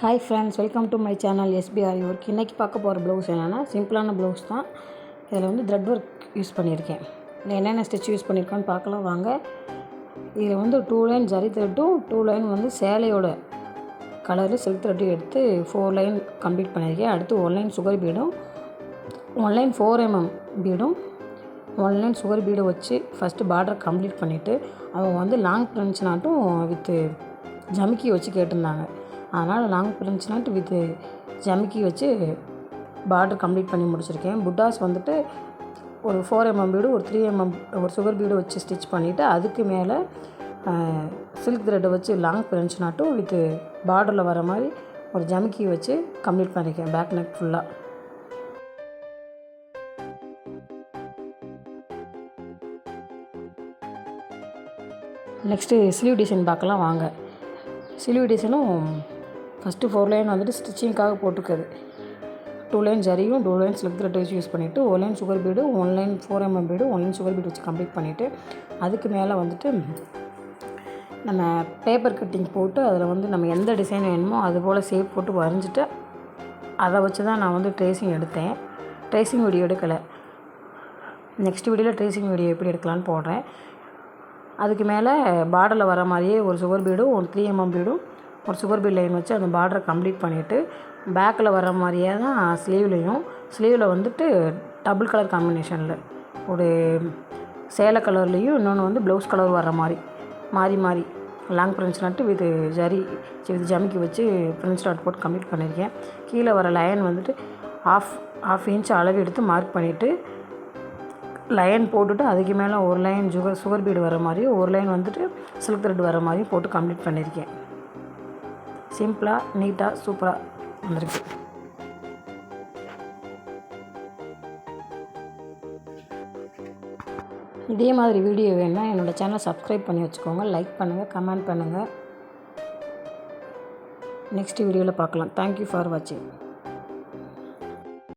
Hi friends, welcome to my channel SPR work. இன்றைக்கி பார்க்க போகிற ப்ளவுஸ் என்னென்னா சிம்பிளான ப்ளவுஸ் தான். இதில் வந்து த்ரெட் ஒர்க் யூஸ் பண்ணியிருக்கேன். இதில் என்னென்ன ஸ்டிச் யூஸ் பண்ணியிருக்கோன்னு பார்க்கலாம் வாங்க. இதில் வந்து 2 லைன் ஜரி த்ரெட்டும் 2 லைன் வந்து சேலையோட கலரு சில்க் த்ரெட்டும் எடுத்து 4 லைன் கம்ப்ளீட் பண்ணியிருக்கேன். அடுத்து 1 லைன் சுகர் பீடும் 1 லைன் 4 mm பீடும் 1 லைன் சுகர் பீடை வச்சு ஃபஸ்ட்டு பார்டர் கம்ப்ளீட் பண்ணிவிட்டு அவங்க வந்து லாங் ஃப்ரெஞ்ச் நாட்டும் வித்து ஜமிக்கி வச்சு கேட்டிருந்தாங்க. அதனால் லாங் ஃப்ரெஞ்ச் நாட் வித் ஜமிக்கி வச்சு பார்டர் கம்ப்ளீட் பண்ணி முடிச்சிருக்கேன். புட்டாஸ் வந்துட்டு ஒரு 4 mm பீடு ஒரு 3 mm ஒரு சுகர் பீடு வச்சு ஸ்டிச் பண்ணிவிட்டு அதுக்கு மேலே சில்க் த்ரெட்டை வச்சு லாங் ஃப்ரெஞ்ச் நாட்டும் வித் பார்டரில் வர மாதிரி ஒரு ஜமிக்கி வச்சு கம்ப்ளீட் பண்ணியிருக்கேன் பேக் நெக் ஃபுல்லாக. நெக்ஸ்ட்டு ஸ்லீவ் டிசைன் பார்க்கலாம் வாங்க. ஸ்லீவ் டிசைனும் ஃபஸ்ட்டு 4 லைன் வந்துட்டு ஸ்டிச்சிங்காக போட்டுருக்குது. 2 லைன் ஜரியும் 2 லைன் சில்க் த்ரெட் வச்சு யூஸ் பண்ணிவிட்டு 1 line sugar bead 1 line 4 mm bead 1 line sugar bead வச்சு கம்ப்ளீட் பண்ணிவிட்டு அதுக்கு மேலே வந்துட்டு நம்ம பேப்பர் கட்டிங் போட்டு அதில் வந்து நம்ம எந்த டிசைன் வேணுமோ அது போல் ஷேப் போட்டு வரைஞ்சிட்டு அதை வச்சு தான் நான் வந்து ட்ரேசிங் எடுத்தேன். ட்ரேசிங் வீடியோ எடுக்கலை. நெக்ஸ்ட் வீடியோவில் ட்ரேசிங் வீடியோ எப்படி எடுக்கலான்னு போடுறேன். அதுக்கு மேலே பார்டரில் வர மாதிரியே ஒரு சுகர் பீடும் ஒரு 3 mm பீடும் ஒரு சுகர் பீட் லைன் வச்சு அந்த பார்டரை கம்ப்ளீட் பண்ணிவிட்டு பேக்கில் வர மாதிரியே தான் ஸ்லீவில் வந்துட்டு டபுள் கலர் காம்பினேஷனில் ஒரு சேலை கலர்லேயும் இன்னொன்று வந்து ப்ளவுஸ் கலர் வர மாதிரி மாறி லாங் ஃப்ரெஞ்ச் நாட்டு வித் ஜமிக்கி வச்சு ஃப்ரெஞ்ச் நாட் போட்டு கம்ப்ளீட் பண்ணியிருக்கேன். கீழே வர லைன் வந்துட்டு ஆஃப் இன்ச் அளவு எடுத்து மார்க் பண்ணிவிட்டு லைன் போட்டுட்டு அதுக்கு மேலே ஒரு லைன் சுகர் பீடு வர மாதிரியும் ஒரு லைன் வந்துட்டு சில்க் த்ரெட் வர மாதிரியும் போட்டு கம்ப்ளீட் பண்ணியிருக்கேன். சிம்பிளாக நீட்டாக சூப்பராக வந்திருக்கு. இதே மாதிரி வீடியோ வேணுன்னா என்னோடய சேனலை சப்ஸ்கிரைப் பண்ணி வச்சுக்கோங்க. லைக் பண்ணுங்கள், கமெண்ட் பண்ணுங்கள். நெக்ஸ்ட் வீடியோவில் பார்க்கலாம். தேங்க்யூ ஃபார் வாட்சிங்.